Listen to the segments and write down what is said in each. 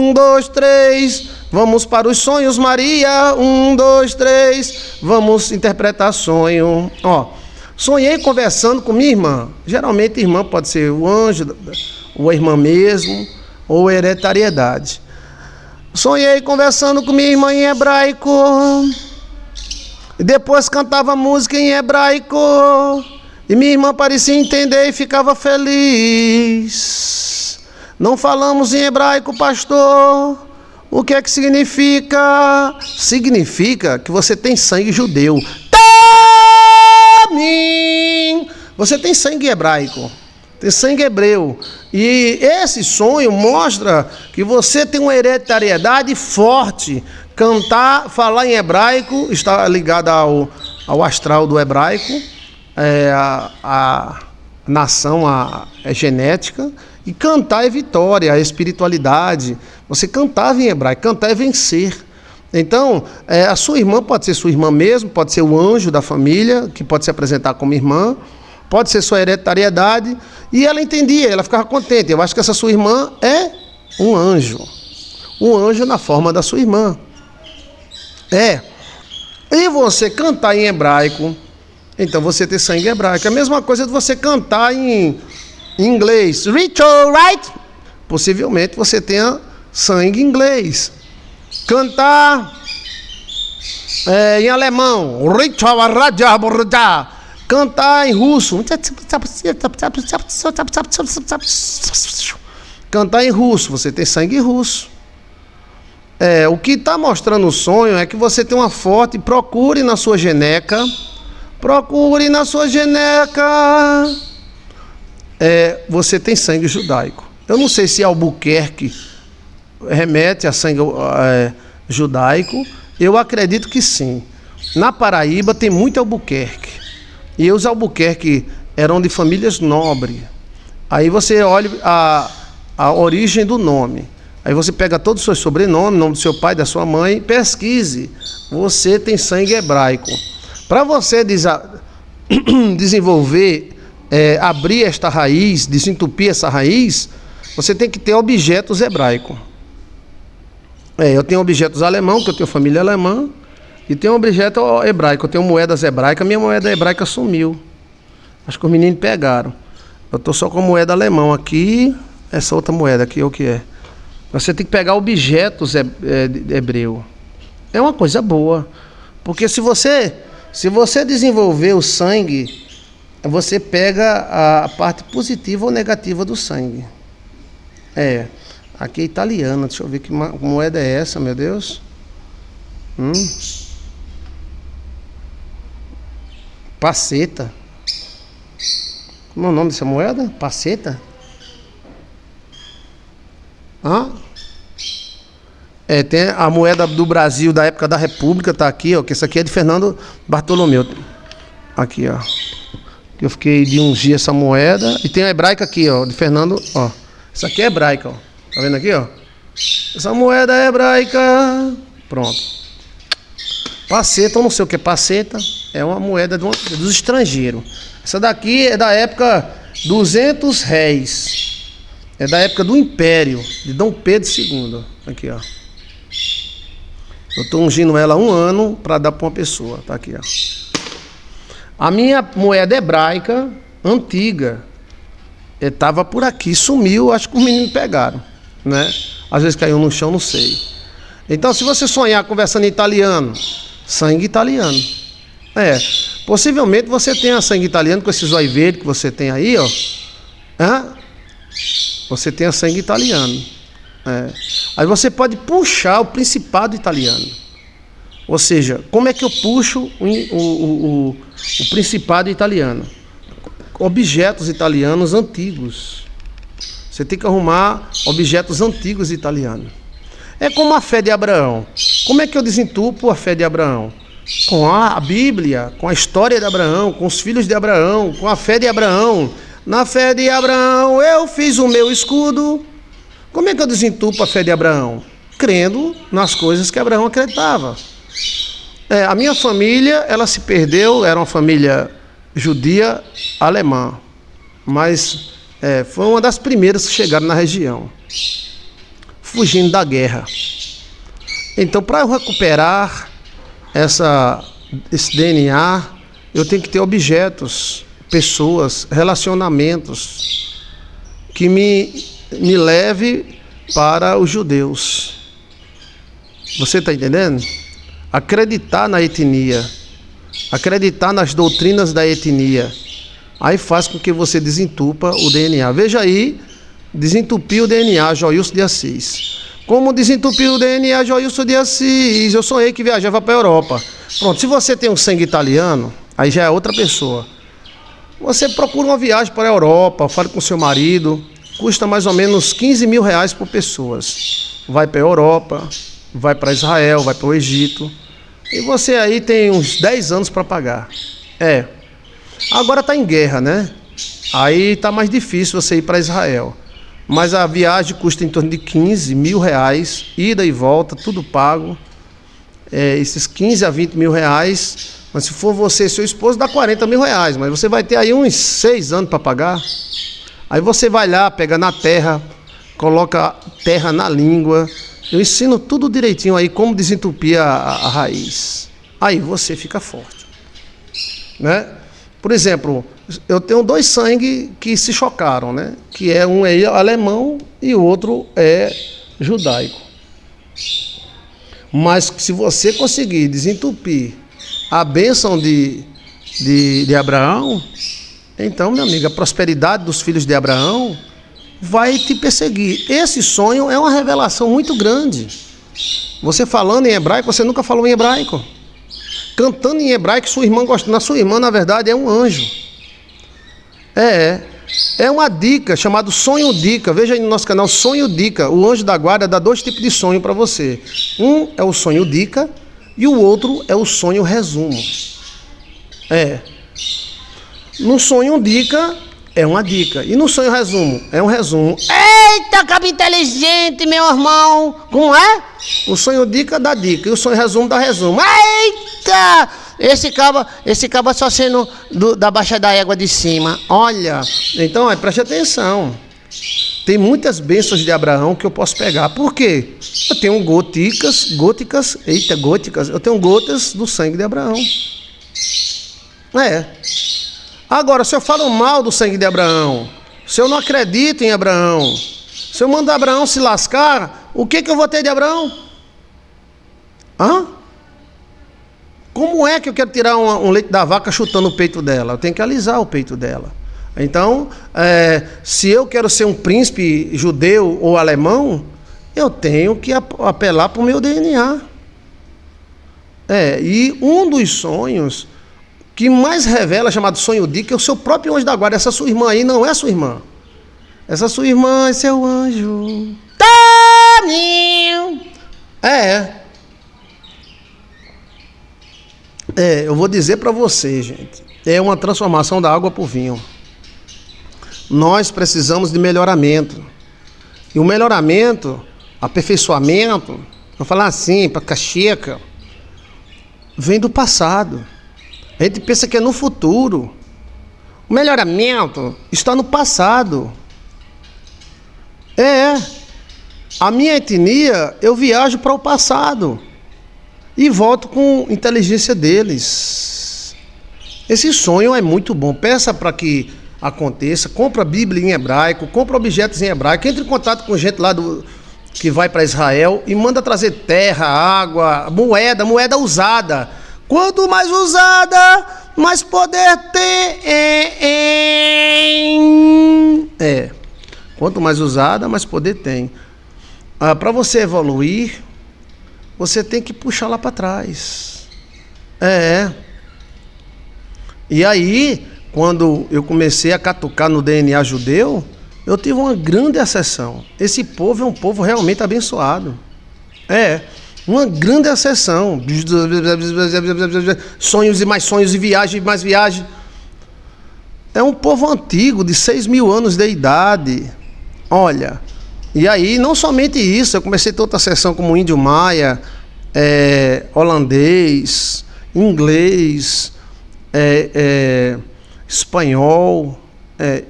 1, 2, 3, vamos para os sonhos, Maria. 1, 2, 3, vamos interpretar sonho. Ó, sonhei conversando com minha irmã. Geralmente irmã pode ser o anjo, ou a irmã mesmo, ou hereditariedade. Sonhei conversando com minha irmã em hebraico. E depois cantava música em hebraico. E minha irmã parecia entender e ficava feliz. Não falamos em hebraico, pastor. O que é que significa? Significa que você tem sangue judeu. Tamim! Você tem sangue hebraico. Tem sangue hebreu. E esse sonho mostra que você tem uma hereditariedade forte. Cantar, falar em hebraico, está ligado ao astral do hebraico. A nação é genética, e cantar é vitória, é espiritualidade. Você cantava em hebraico, cantar é vencer. Então, a sua irmã pode ser sua irmã mesmo, pode ser o anjo da família, que pode se apresentar como irmã, pode ser sua hereditariedade, e ela entendia, ela ficava contente. Eu acho que essa sua irmã é um anjo na forma da sua irmã. E você cantar em hebraico, então você tem sangue hebraico. A mesma coisa de você cantar em inglês. Ritual, right? Possivelmente você tenha sangue inglês. Cantar em alemão. Cantar em russo. Cantar em russo. Você tem sangue russo. O que está mostrando o sonho é que você tem uma forte. Procure na sua geneca. Você tem sangue judaico. Eu não sei se Albuquerque remete a sangue judaico. Eu acredito que sim. Na Paraíba tem muito Albuquerque. E os Albuquerque eram de famílias nobres. Aí você olha a origem do nome. Aí você pega todos os seus sobrenomes, nome do seu pai, da sua mãe, pesquise. Você tem sangue hebraico. Para você desenvolver, abrir esta raiz, desentupir essa raiz, você tem que ter objetos hebraicos. Eu tenho objetos alemão, que eu tenho família alemã, e tenho objeto hebraico, eu tenho moedas hebraicas. Minha moeda hebraica sumiu. Acho que os meninos pegaram. Eu estou só com moeda alemão aqui, essa outra moeda aqui, o que é? Você tem que pegar objetos hebreu. É uma coisa boa, porque se você desenvolver o sangue, você pega a parte positiva ou negativa do sangue. Aqui é italiana. Deixa eu ver que moeda é essa, meu Deus. Paceta. Como é o nome dessa moeda? Paceta? Tem a moeda do Brasil da época da República, tá aqui, ó, que essa aqui é de Fernando Bartolomeu. Aqui, ó. Eu fiquei de ungir essa moeda. E tem a hebraica aqui, ó, de Fernando, ó. Essa aqui é hebraica, ó. Tá vendo aqui, ó? Essa moeda é hebraica. Pronto. Paceta, eu não sei o que é paceta. É uma moeda dos estrangeiros. Essa daqui é da época 200 réis. É da época do Império, de Dom Pedro II. Aqui, ó. Eu estou ungindo ela há 1 ano para dar para uma pessoa. Tá aqui, ó. A minha moeda hebraica, antiga, estava por aqui, sumiu, acho que os meninos pegaram, né? Às vezes caiu no chão, não sei. Então, se você sonhar conversando em italiano, sangue italiano. Possivelmente você tenha sangue italiano com esse zóio verde que você tem aí, ó. Você tem sangue italiano. Aí você pode puxar o principado italiano. Ou seja, como é que eu puxo o principado italiano? Objetos italianos antigos. Você tem que arrumar objetos antigos italianos. É como a fé de Abraão. Como é que eu desentupo a fé de Abraão? Com a Bíblia, com a história de Abraão, com os filhos de Abraão, com a fé de Abraão. Na fé de Abraão eu fiz o meu escudo. Como é que eu desentupo a fé de Abraão? Crendo nas coisas que Abraão acreditava. A minha família, ela se perdeu, era uma família judia alemã, mas foi uma das primeiras que chegaram na região. fugindo da guerra. Então, para eu recuperar esse DNA, eu tenho que ter objetos, pessoas, relacionamentos que me leve para os judeus. Você está entendendo? Acreditar na etnia, acreditar nas doutrinas da etnia, aí faz com que você desentupa o DNA. Veja aí, desentupir o DNA, Joilson de Assis. Como desentupir o DNA, Joilson de Assis? Eu sonhei que viajava para a Europa. Pronto, se você tem um sangue italiano, aí já é outra pessoa. Você procura uma viagem para a Europa, fale com seu marido, custa mais ou menos 15 mil reais por pessoas. Vai para a Europa, vai para Israel, vai para o Egito, e você aí tem uns 10 anos para pagar. Agora está em guerra, né? Aí está mais difícil você ir para Israel. Mas a viagem custa em torno de 15 mil reais, ida e volta, tudo pago. Esses 15 a 20 mil reais, mas se for você e seu esposo, dá 40 mil reais. Mas você vai ter aí uns 6 anos para pagar. Aí você vai lá, pega na terra, coloca terra na língua. Eu ensino tudo direitinho aí, como desentupir a raiz. Aí você fica forte, né? Por exemplo, eu tenho 2 sangues que se chocaram, né? Que um é alemão e o outro é judaico. Mas se você conseguir desentupir a bênção de Abraão, então, meu amigo, a prosperidade dos filhos de Abraão vai te perseguir. Esse sonho é uma revelação muito grande. Você falando em hebraico, você nunca falou em hebraico. Cantando em hebraico, sua irmã gosta. Na sua irmã, na verdade, é um anjo. É uma dica, chamado sonho dica. Veja aí no nosso canal, sonho dica. O anjo da guarda dá 2 tipos de sonho para você. Um é o sonho dica e o outro é o sonho resumo. No sonho dica, é uma dica. E no sonho resumo, é um resumo. Eita, cabo inteligente, meu irmão! Como é? O sonho dica dá dica e o sonho resumo dá resumo. Eita! Esse cabo só sendo da baixa da égua de cima. Olha, então preste atenção. Tem muitas bênçãos de Abraão que eu posso pegar. Por quê? Eu tenho góticas, eu tenho gotas do sangue de Abraão. Agora, se eu falo mal do sangue de Abraão, se eu não acredito em Abraão, se eu mando Abraão se lascar, o que eu vou ter de Abraão? Como é que eu quero tirar um leite da vaca chutando o peito dela? Eu tenho que alisar o peito dela. Então, se eu quero ser um príncipe judeu ou alemão, eu tenho que apelar para o meu DNA. E um dos sonhos que mais revela, chamado sonho dica, é o seu próprio anjo da guarda. Essa sua irmã aí não é sua irmã. Essa sua irmã é seu anjo. Eu vou dizer para você, gente. É uma transformação da água para o vinho. Nós precisamos de melhoramento. E o melhoramento, aperfeiçoamento, vou falar assim, para cacheca, vem do passado. A gente pensa que é no futuro. O melhoramento está no passado. A minha etnia, eu viajo para o passado e volto com inteligência deles. Esse sonho é muito bom. Peça para que aconteça. Compra a Bíblia em hebraico, compra objetos em hebraico, entre em contato com gente lá que vai para Israel e manda trazer terra, água, moeda usada. Quanto mais usada, mais poder tem. Quanto mais usada, mais poder tem. Para você evoluir, você tem que puxar lá para trás. E aí, quando eu comecei a catucar no DNA judeu, eu tive uma grande acessão. Esse povo é um povo realmente abençoado. Uma grande acessão. Sonhos e mais sonhos, e viagem e mais viagem. É um povo antigo, de 6 mil anos de idade. Olha, e aí não somente isso, eu comecei a ter outra sessão como índio maia, holandês, inglês, espanhol,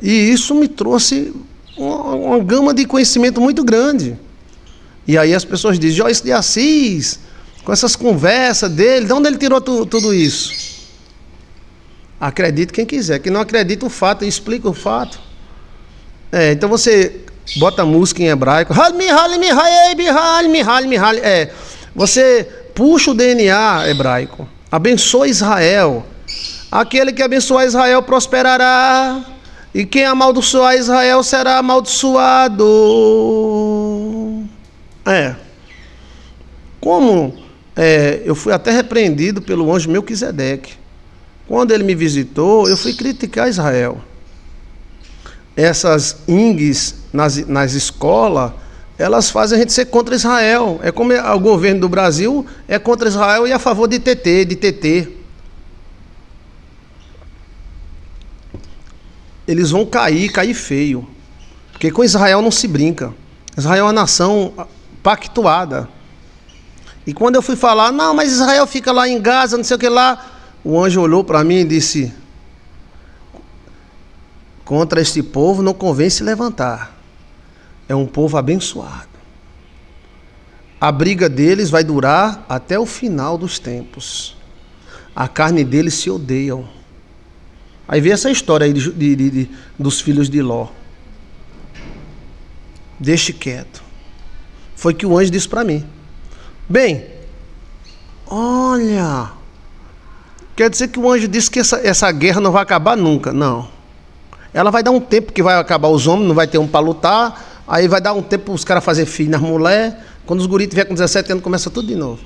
e isso me trouxe uma gama de conhecimento muito grande. E aí as pessoas dizem, Joyce de Assis, com essas conversas dele, de onde ele tirou tudo isso? Acredite quem quiser. Quem não acredita o fato, explica o fato. Então você bota música em hebraico. Você puxa o DNA hebraico. Abençoa Israel. Aquele que abençoar Israel prosperará. E quem amaldiçoar Israel será amaldiçoado. Como eu fui até repreendido pelo anjo Melquisedeque. Quando ele me visitou, eu fui criticar Israel. Essas INGs nas escolas, elas fazem a gente ser contra Israel. É como o governo do Brasil é contra Israel e a favor de TT. Eles vão cair feio. Porque com Israel não se brinca. Israel é uma nação pactuada. E quando eu fui falar, não, mas Israel fica lá em Gaza, não sei o que lá, o anjo olhou para mim e disse, contra este povo não convém se levantar. É um povo abençoado. A briga deles vai durar até o final dos tempos. A carne deles se odeiam. Aí vem essa história aí dos filhos de Ló. Deixe quieto. Foi que o anjo disse para mim. Bem, olha, quer dizer que o anjo disse que essa guerra não vai acabar nunca. Não. Ela vai dar um tempo que vai acabar os homens, não vai ter um para lutar. Aí vai dar um tempo para os caras fazerem filho nas mulheres. Quando os guris tiver com 17 anos, começa tudo de novo.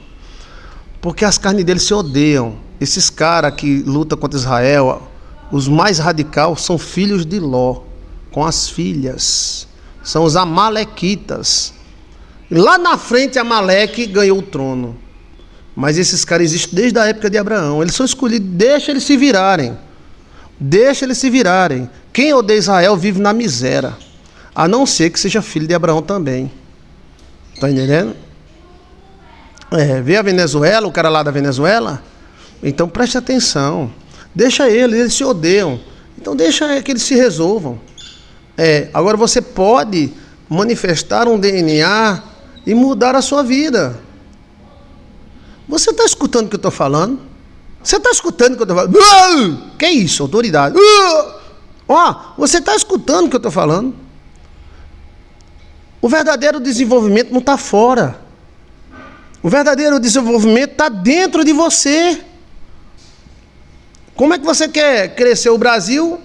Porque as carnes deles se odeiam. Esses caras que lutam contra Israel, os mais radicais são filhos de Ló, com as filhas. São os amalequitas. E lá na frente, Amaleque ganhou o trono. Mas esses caras existem desde a época de Abraão. Eles são escolhidos, deixa eles se virarem. Deixa eles se virarem. Quem odeia Israel vive na miséria. A não ser que seja filho de Abraão também. Está entendendo? Vê a Venezuela, o cara lá da Venezuela? Então preste atenção. Deixa eles se odeiam. Então deixa que eles se resolvam. Agora você pode manifestar um DNA e mudar a sua vida. Você está escutando o que eu estou falando? Você está escutando o que eu estou falando? Que isso, autoridade? Você está escutando o que eu estou falando? O verdadeiro desenvolvimento não está fora. O verdadeiro desenvolvimento está dentro de você. Como é que você quer crescer o Brasil?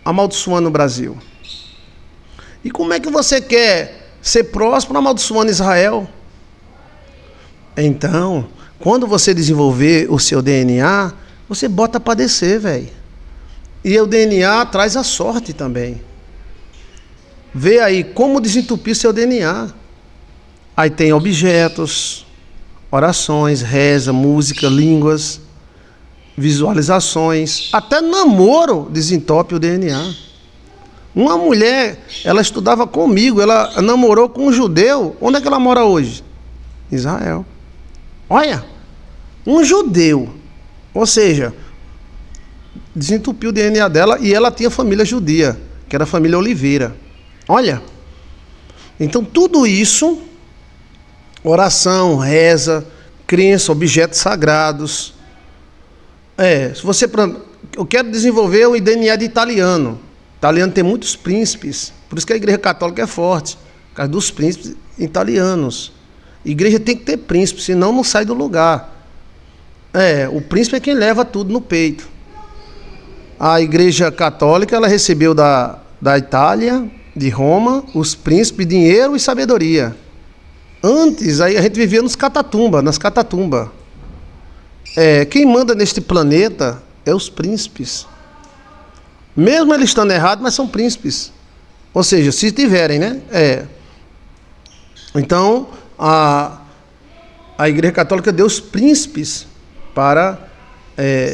Amaldiçoando o Brasil. E como é que você quer ser próspero amaldiçoando Israel? Então, quando você desenvolver o seu DNA, você bota para descer, velho. E o DNA traz a sorte também. Vê aí como desentupir seu DNA. Aí tem objetos, orações, reza, música, línguas, visualizações. Até namoro desentope o DNA. Uma mulher, ela estudava comigo, ela namorou com um judeu. Onde é que ela mora hoje? Israel. Olha, um judeu. Ou seja, desentupiu o DNA dela e ela tinha família judia, que era a família Oliveira. Olha, então tudo isso, oração, reza, crença, objetos sagrados. Se você, eu quero desenvolver o DNA de italiano. Italiano tem muitos príncipes, por isso que a igreja católica é forte, por causa dos príncipes italianos. A igreja tem que ter príncipe, senão não sai do lugar. O príncipe é quem leva tudo no peito. A igreja católica, ela recebeu da Itália, de Roma, os príncipes, dinheiro e sabedoria. Antes, aí a gente vivia nas catatumbas. Quem manda neste planeta é os príncipes. Mesmo eles estando errados, mas são príncipes. Ou seja, se tiverem, né? Então, a igreja católica deu os príncipes para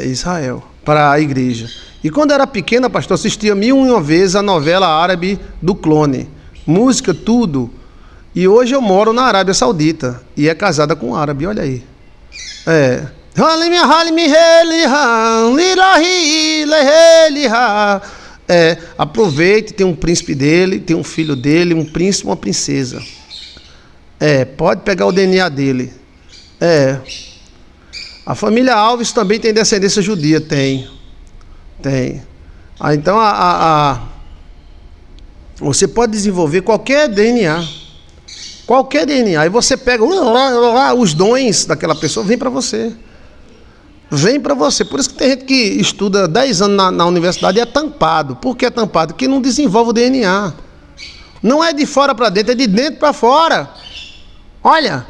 Israel, para a igreja. E quando eu era pequena, pastor, assistia 1001 vezes a novela árabe do Clone. Música, tudo. E hoje eu moro na Arábia Saudita. E é casada com um árabe, olha aí. Aproveite, tem um príncipe dele, tem um filho dele, um príncipe e uma princesa. Pode pegar o DNA dele. A família Alves também tem descendência judia, tem. Então você pode desenvolver qualquer DNA. Qualquer DNA. Aí você pega os dons daquela pessoa, vem para você. Vem para você. Por isso que tem gente que estuda 10 anos na universidade e é tampado. Por que é tampado? Porque não desenvolve o DNA. Não é de fora para dentro, é de dentro para fora. Olha.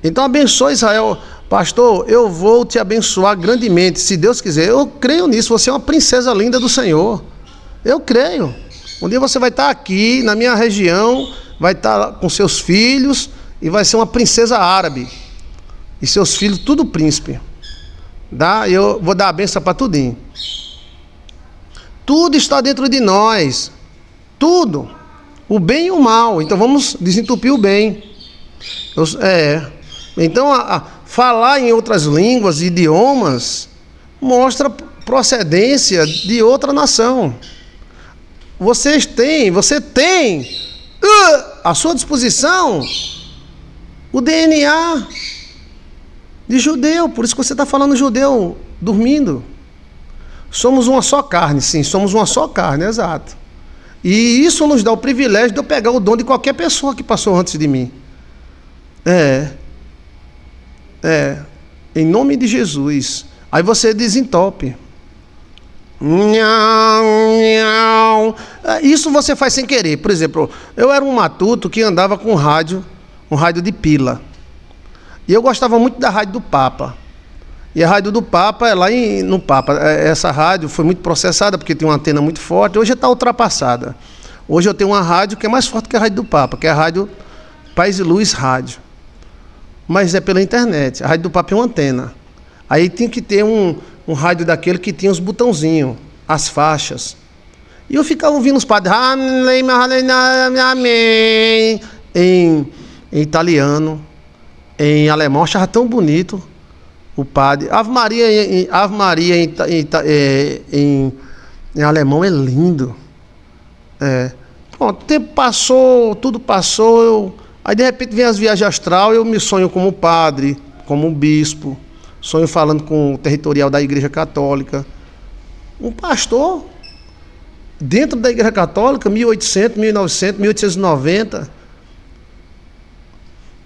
Então abençoe Israel. Pastor, eu vou te abençoar grandemente, se Deus quiser. Eu creio nisso. Você é uma princesa linda do Senhor. Eu creio. Um dia você vai estar aqui na minha região, vai estar com seus filhos e vai ser uma princesa árabe. E seus filhos, tudo príncipe. Eu vou dar a benção para tudinho. Tudo está dentro de nós. Tudo. O bem e o mal. Então vamos desentupir o bem. Então falar em outras línguas e idiomas mostra procedência de outra nação. Você tem à sua disposição o DNA de judeu. Por isso que você está falando judeu dormindo. Somos uma só carne, sim, somos uma só carne, exato. E isso nos dá o privilégio de eu pegar o dom de qualquer pessoa que passou antes de mim. Em nome de Jesus. Aí você desentope. Isso você faz sem querer. Por exemplo, eu era um matuto que andava com um rádio de pila. E eu gostava muito da rádio do Papa. E a rádio do Papa é lá no Papa. Essa rádio foi muito processada porque tem uma antena muito forte. Hoje está ultrapassada. Hoje eu tenho uma rádio que é mais forte que a rádio do Papa, que é a rádio Paz e Luz Rádio. Mas é pela internet. A rádio do Papa é uma antena. Aí tem que ter um rádio daquele que tinha os botãozinhos, as faixas. E eu ficava ouvindo os padres em italiano, em alemão. Eu achava tão bonito o padre. Ave Maria em alemão é lindo. Pronto, o tempo passou, tudo passou. Aí de repente vem as viagens astral, eu me sonho como padre, como um bispo. Sonho falando com o territorial da Igreja Católica. Um pastor, dentro da Igreja Católica, 1800, 1900, 1890.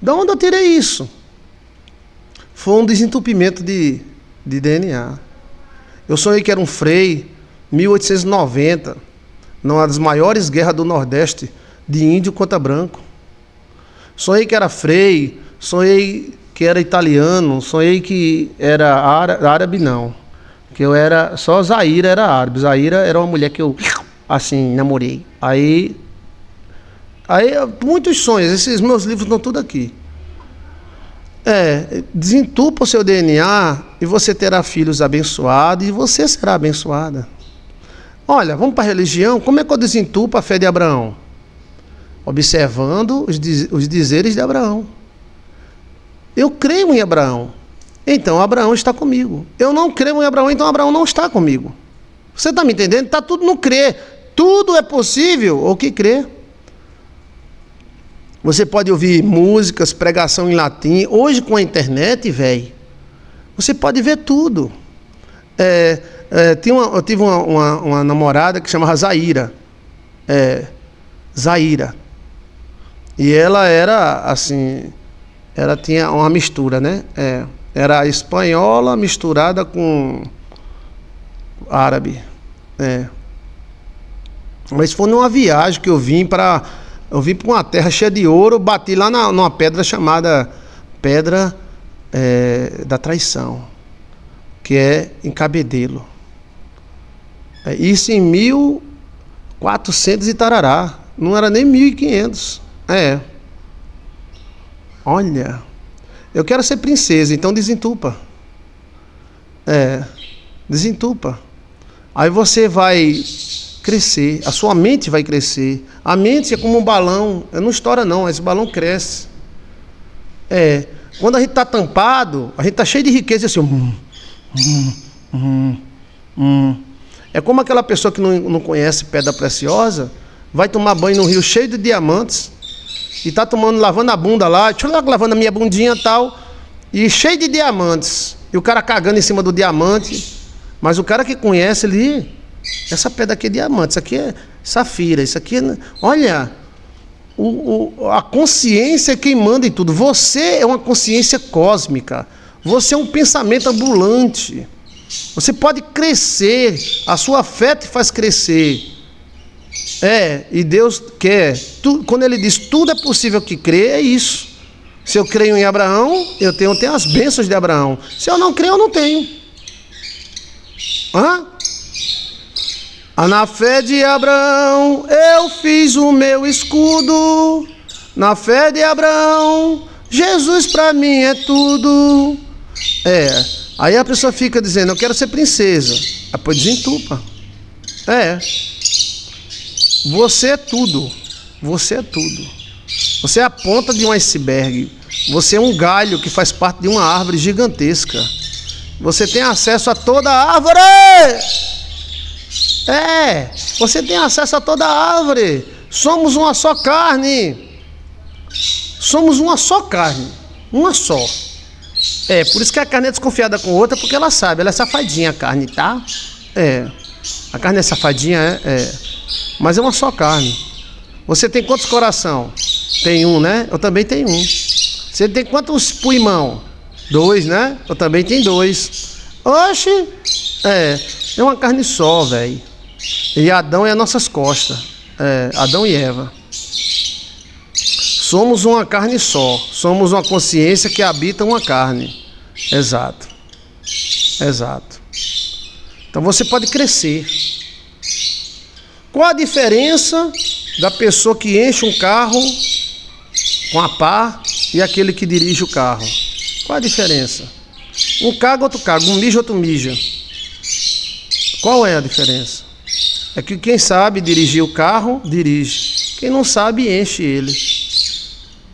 De onde eu tirei isso? Foi um desentupimento de DNA. Eu sonhei que era um frei, 1890, numa das maiores guerras do Nordeste, de índio contra branco. Sonhei que era frei, sonhei que era italiano, sonhei que era árabe, não. Que eu era, só Zaira era árabe. Zaira era uma mulher que eu, assim, namorei. Aí muitos sonhos, esses meus livros estão tudo aqui. Desentupa o seu DNA e você terá filhos abençoados e você será abençoada. Olha, vamos para a religião. Como é que eu desentupo a fé de Abraão? Observando os dizeres de Abraão. Eu creio em Abraão, então Abraão está comigo. Eu não creio em Abraão, então Abraão não está comigo. Você está me entendendo? Está tudo no crer. Tudo é possível o que crê. Você pode ouvir músicas, pregação em latim. Hoje com a internet, velho, você pode ver tudo. Eu tive uma namorada que chamava Zaira. Zaira. E ela era assim... Ela tinha uma mistura, né? Era espanhola misturada com árabe. Mas foi numa viagem que eu vim para uma terra cheia de ouro, bati lá numa pedra chamada Pedra da Traição, que é em Cabedelo. Isso em 1400 e tarará. Não era nem 1500. Olha, eu quero ser princesa, então desentupa. Desentupa. Aí você vai crescer, a sua mente vai crescer. A mente é como um balão, não estoura não, esse balão cresce. Quando a gente está tampado, a gente está cheio de riqueza assim. É como aquela pessoa que não conhece pedra preciosa, vai tomar banho num rio cheio de diamantes. e tá lavando a bunda lá, lavando a minha bundinha e tal, e cheio de diamantes. E o cara cagando em cima do diamante. Mas o cara que conhece ali, essa pedra aqui é diamante, isso aqui é safira, isso aqui é... Olha, a consciência é quem manda em tudo. Você é uma consciência cósmica. Você é um pensamento ambulante. Você pode crescer. A sua fé te faz crescer. E Deus quer. Quando Ele diz tudo é possível que crê, é isso. Se eu creio em Abraão, eu tenho as bênçãos de Abraão. Se eu não creio, eu não tenho. Na fé de Abraão, eu fiz o meu escudo. Na fé de Abraão, Jesus para mim é tudo. Aí a pessoa fica dizendo, eu quero ser princesa. Depois desentupa. Você é tudo. Você é tudo. Você é a ponta de um iceberg. Você é um galho que faz parte de uma árvore gigantesca. Você tem acesso a toda a árvore. Você tem acesso a toda a árvore. Somos uma só carne. Somos uma só carne. Uma só. Por isso que a carne é desconfiada com outra, porque ela sabe, ela é safadinha a carne, tá? A carne é safadinha, mas é uma só carne. Você tem quantos coração? Tem um, né? Eu também tenho um. Você tem quantos pulmão? 2, né? Eu também tenho 2. Oxe! É uma carne só, velho. E Adão é as nossas costas. Adão e Eva. Somos uma carne só. Somos uma consciência que habita uma carne. Exato. Então você pode crescer. Qual a diferença da pessoa que enche um carro com a pá e aquele que dirige o carro? Qual a diferença? Um caga, outro caga. Um mija, outro mija. Qual é a diferença? É que quem sabe dirigir o carro, dirige. Quem não sabe, enche ele.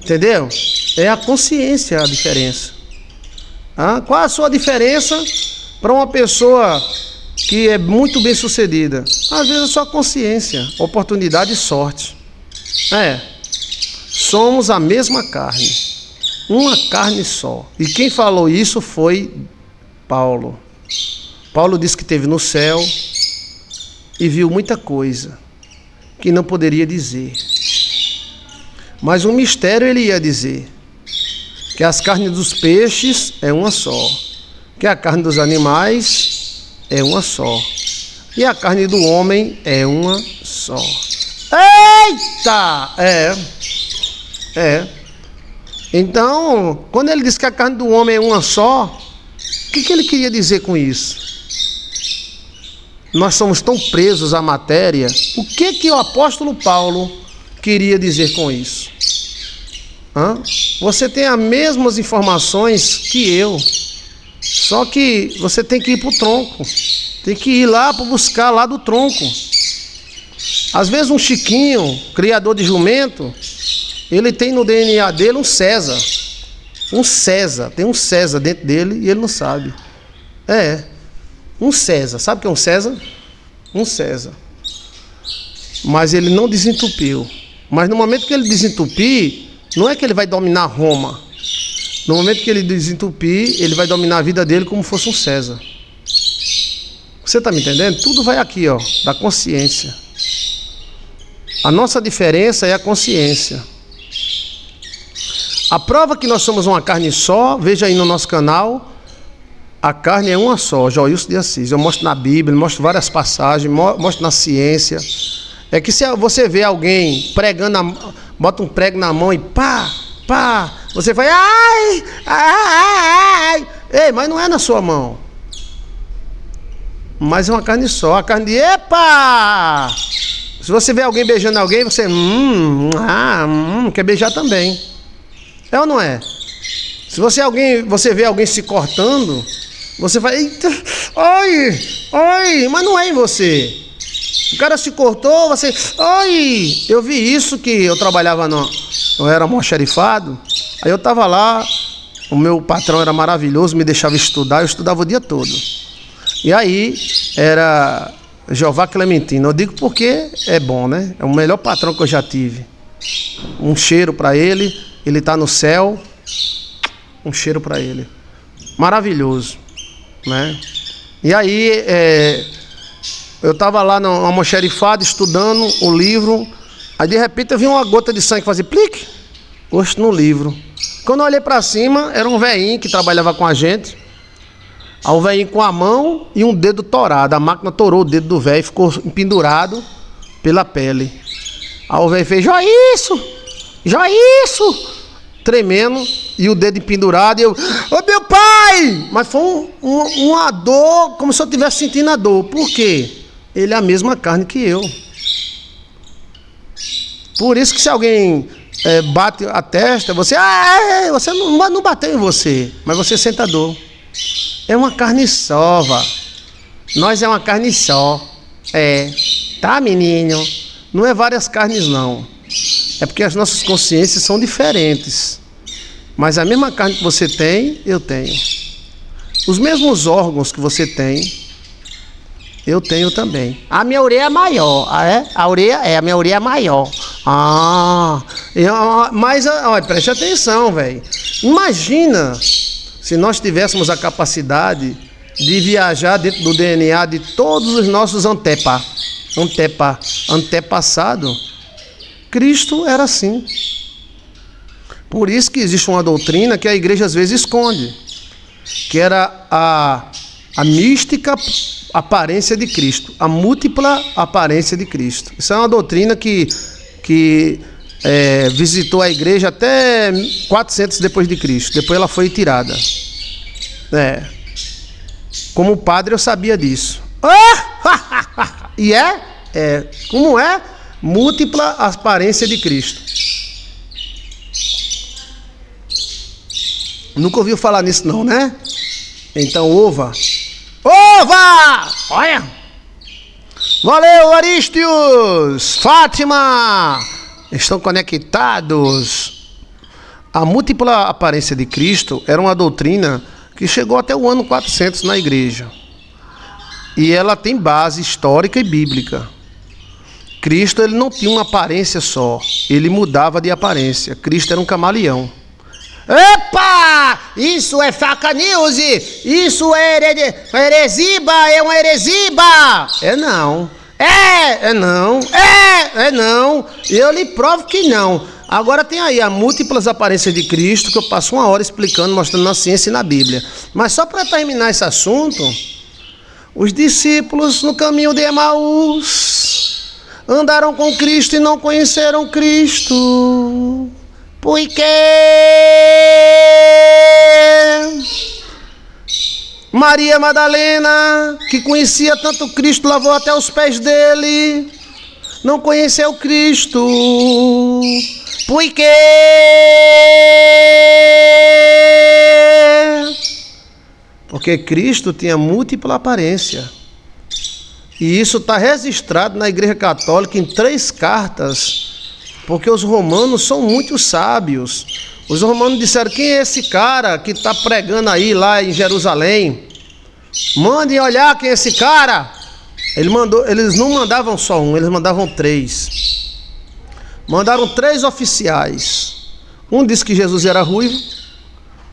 Entendeu? É a consciência a diferença. Qual a sua diferença para uma pessoa que é muito bem sucedida? Às vezes é só consciência, oportunidade e sorte. Somos a mesma carne. Uma carne só. E quem falou isso foi Paulo. Paulo disse que esteve no céu e viu muita coisa que não poderia dizer. Mas um mistério ele ia dizer. Que as carnes dos peixes é uma só. Que a carne dos animais é uma só. E a carne do homem é uma só. Eita! Então, quando ele disse que a carne do homem é uma só, o que ele queria dizer com isso? Nós somos tão presos à matéria. O que o apóstolo Paulo queria dizer com isso? Você tem as mesmas informações que eu, só que você tem que ir para o tronco. Tem que ir lá para buscar lá do tronco. Às vezes um Chiquinho, criador de jumento, ele tem no DNA dele um César. Tem um César dentro dele e ele não sabe. Um César. Sabe o que é um César? Um César. Mas ele não desentupiu. Mas no momento que ele desentupir, não é que ele vai dominar Roma. No momento que ele desentupir, ele vai dominar a vida dele como fosse um César. Você está me entendendo? Tudo vai aqui, da consciência. A nossa diferença é a consciência. A prova que nós somos uma carne só, veja aí no nosso canal, a carne é uma só, Joilson de Assis. Eu mostro na Bíblia, mostro várias passagens, mostro na ciência. É que se você vê alguém pregando, bota um prego na mão e pá, você vai, ai. Ei, mas não é na sua mão. Mas é uma carne só, a carne de epa! Se você vê alguém beijando alguém, você quer beijar também. É ou não é? Se você vê alguém se cortando, você vai, eita, ai, mas não é em você. O cara se cortou, você, ai, eu vi isso que eu trabalhava eu era almoxarifado, aí eu tava lá, o meu patrão era maravilhoso, me deixava estudar, eu estudava o dia todo. E aí, era Jeová Clementino. Eu digo porque é bom, né? É o melhor patrão que eu já tive. um cheiro para ele. Ele está no céu, um cheiro para ele. Maravilhoso, né? E aí, eu estava lá no almoxerifado estudando o livro. Aí de repente eu vi uma gota de sangue fazer plique, gosto no livro. Quando eu olhei para cima, era um velhinho que trabalhava com a gente. Aí o velhinho com a mão e um dedo torado. A máquina torou o dedo do velho e ficou pendurado pela pele. Aí o velho fez, Joísso, tremendo, e o dedo pendurado. E eu, ô meu pai! Mas foi uma dor, como se eu estivesse sentindo a dor. Por quê? Ele é a mesma carne que eu. Por isso que se alguém bate a testa, você não bateu em você, mas você sente a dor. É uma carne só, vá. Nós é uma carne só. Tá, menino? Não é várias carnes, não. É porque as nossas consciências são diferentes. Mas a mesma carne que você tem, eu tenho. Os mesmos órgãos que você tem, eu tenho também. A minha orelha é maior. A minha orelha é maior. Mas olha, preste atenção, velho. Imagina se nós tivéssemos a capacidade de viajar dentro do DNA de todos os nossos antepassado. Cristo era assim. Por isso que existe uma doutrina que a igreja às vezes esconde, que era a mística aparência de Cristo, a múltipla aparência de Cristo. Isso é uma doutrina que visitou a igreja até 400 depois de Cristo. Depois ela foi tirada. Como padre eu sabia disso. E como é? Múltipla aparência de Cristo. Nunca ouviu falar nisso não, né? Então Ova! Olha! Valeu, Arístios! Fátima! Estão conectados. A múltipla aparência de Cristo era uma doutrina que chegou até o ano 400 na igreja. E ela tem base histórica e bíblica. Cristo ele não tinha uma aparência só, ele mudava de aparência. Cristo era um camaleão. Epa! Isso é faca news! Isso é heresiba! É uma heresiba! Não. Não. Eu lhe provo que não. Agora tem aí a múltiplas aparências de Cristo, que eu passo uma hora explicando, mostrando na ciência e na Bíblia. Mas só para terminar esse assunto, os discípulos no caminho de Emaús andaram com Cristo e não conheceram Cristo. Porque Maria Madalena, que conhecia tanto Cristo, lavou até os pés dele, não conheceu Cristo. Porque Cristo tinha múltipla aparência. E isso está registrado na Igreja Católica em 3 cartas. Porque os romanos são muito sábios. Os romanos disseram, quem é esse cara que está pregando aí lá em Jerusalém? Mandem olhar quem é esse cara. Eles não mandavam só um, eles mandavam 3. Mandaram 3 oficiais. Um disse que Jesus era ruivo,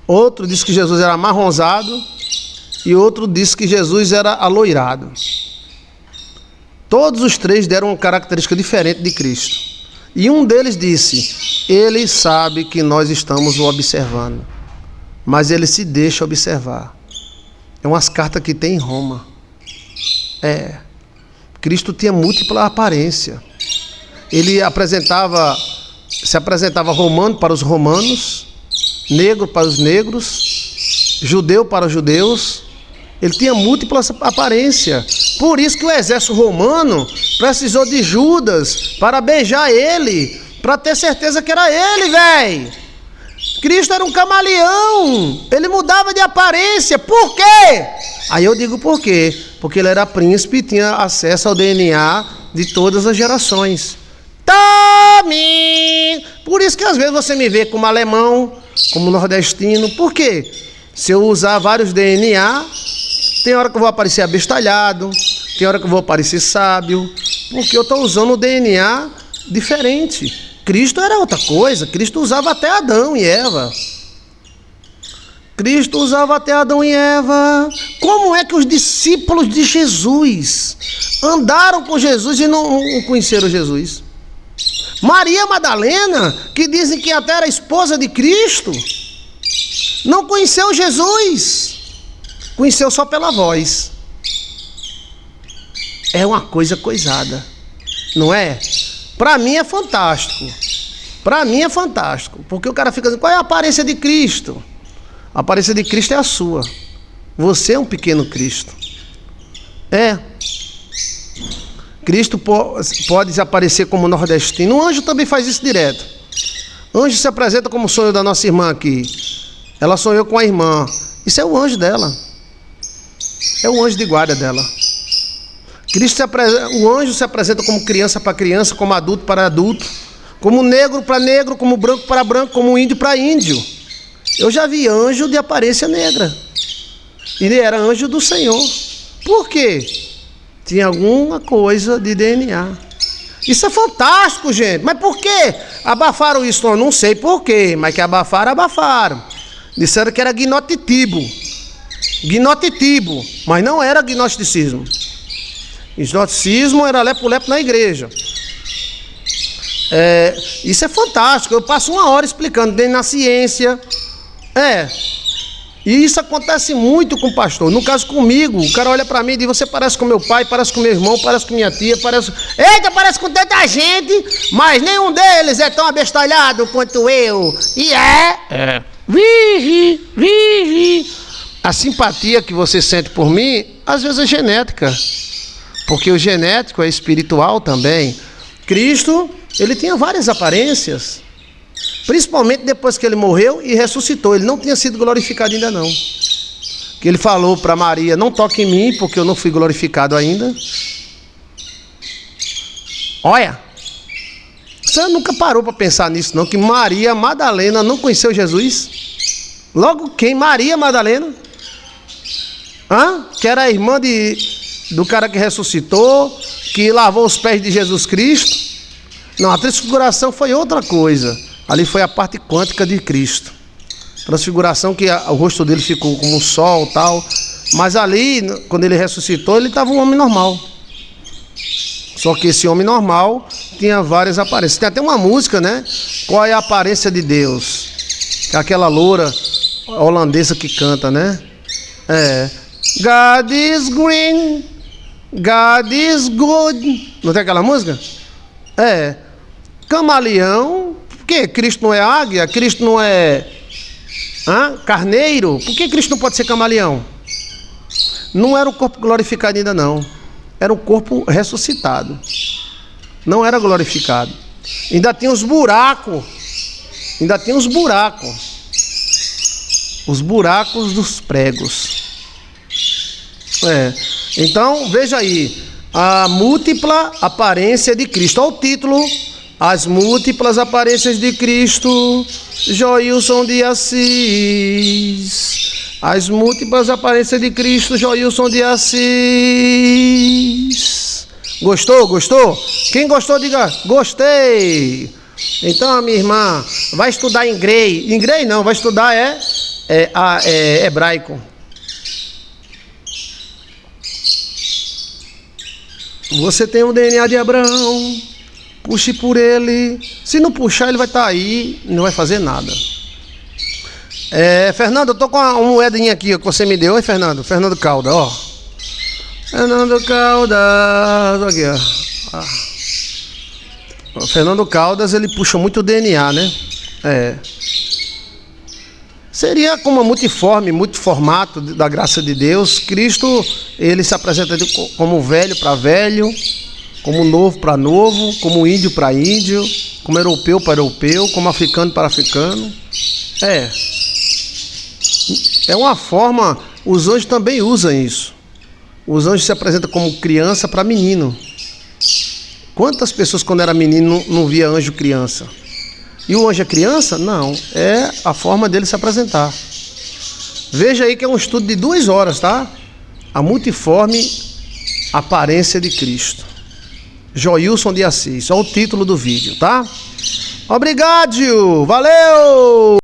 outro disse que Jesus era marronzado e outro disse que Jesus era aloirado. Todos os 3 deram uma característica diferente de Cristo. E um deles disse, ele sabe que nós estamos o observando, mas ele se deixa observar. É umas cartas que tem em Roma. Cristo tinha múltipla aparência. Ele se apresentava romano para os romanos, negro para os negros, judeu para os judeus. Ele tinha múltipla aparência. Por isso que o exército romano precisou de Judas para beijar ele, para ter certeza que era ele, velho. Cristo era um camaleão. Ele mudava de aparência. Por quê? Aí eu digo por quê. Porque ele era príncipe e tinha acesso ao DNA de todas as gerações. Tome! Por isso que às vezes você me vê como alemão, como nordestino. Por quê? Se eu usar vários DNA, tem hora que eu vou aparecer abestalhado, tem hora que eu vou aparecer sábio, porque eu estou usando o DNA diferente. Cristo era outra coisa. Cristo usava até Adão e Eva. Cristo usava até Adão e Eva. Como é que os discípulos de Jesus andaram com Jesus e não conheceram Jesus? Maria Madalena, que dizem que até era esposa de Cristo, não conheceu Jesus. Conheceu só pela voz. É uma coisa coisada, não é? Para mim é fantástico. Para mim é fantástico. Porque o cara fica dizendo, qual é a aparência de Cristo? A aparência de Cristo é a sua. Você é um pequeno Cristo. É. Cristo pode aparecer como nordestino. Um anjo também faz isso direto. Anjo se apresenta como o sonho da nossa irmã aqui. Ela sonhou com a irmã. Isso é o anjo dela. É o anjo de guarda dela. O anjo se apresenta como criança para criança, como adulto para adulto, como negro para negro, como branco para branco, como índio para índio. Eu já vi anjo de aparência negra. E ele era anjo do Senhor. Por quê? Tinha alguma coisa de DNA. Isso é fantástico, gente. Mas por quê? Abafaram isso? Eu não sei por quê, mas que abafaram. Disseram que era gnotitibo. Gnotitibo, mas não era gnosticismo. Gnosticismo era lepo-lepo na igreja. Isso é fantástico. Eu passo uma hora explicando dentro na ciência. E isso acontece muito com o pastor. No caso comigo, o cara olha pra mim e diz, você parece com meu pai, parece com meu irmão, parece com minha tia, parece... Eita, parece com tanta gente, mas nenhum deles é tão abestalhado quanto eu. E Vigi. A simpatia que você sente por mim, às vezes é genética. Porque o genético é espiritual também. Cristo, ele tinha várias aparências. Principalmente depois que ele morreu e ressuscitou. Ele não tinha sido glorificado ainda não. Que ele falou para Maria, não toque em mim, porque eu não fui glorificado ainda. Olha, você nunca parou para pensar nisso não, que Maria Madalena não conheceu Jesus? Logo quem? Maria Madalena? Que era a irmã do cara que ressuscitou, que lavou os pés de Jesus Cristo. Não, a transfiguração foi outra coisa. Ali foi a parte quântica de Cristo. Transfiguração que o rosto dele ficou como um sol e tal. Mas ali, quando ele ressuscitou, ele estava um homem normal. Só que esse homem normal tinha várias aparências. Tem até uma música, né? Qual é a aparência de Deus? É aquela loura holandesa que canta, né? God is green, God is good. Não tem aquela música? Camaleão. Por que Cristo não é águia? Cristo não é carneiro? Por que Cristo não pode ser camaleão? Não era o corpo glorificado ainda não. Era um corpo ressuscitado. Não era glorificado. Ainda tinha os buracos. Os buracos dos pregos. Então, veja aí. A múltipla aparência de Cristo. Olha o título. As múltiplas aparências de Cristo. Joilson de Assis. As múltiplas aparências de Cristo. Joilson de Assis. Gostou? Quem gostou, diga gostei. Então, minha irmã, vai estudar em grego. Em grego não, vai estudar hebraico. Você tem o DNA de Abraão. Puxe por ele. Se não puxar, ele vai estar aí. Não vai fazer nada. Fernando, eu tô com uma moedinha aqui que você me deu. Oi, Fernando. Fernando Caldas, ó. Fernando Caldas. Aqui, ó. O Fernando Caldas, ele puxa muito o DNA, né? Seria como multiforme, multiformato da graça de Deus. Cristo, ele se apresenta como velho para velho, como novo para novo, como índio para índio, como europeu para europeu, como africano para africano. É uma forma, os anjos também usam isso. Os anjos se apresentam como criança para menino. Quantas pessoas quando era menino não via anjo criança? E o anjo é criança? Não, é a forma dele se apresentar. Veja aí que é um estudo de 2 horas, tá? A multiforme aparência de Cristo. Joilson de Assis, olha o título do vídeo, tá? Obrigado, valeu!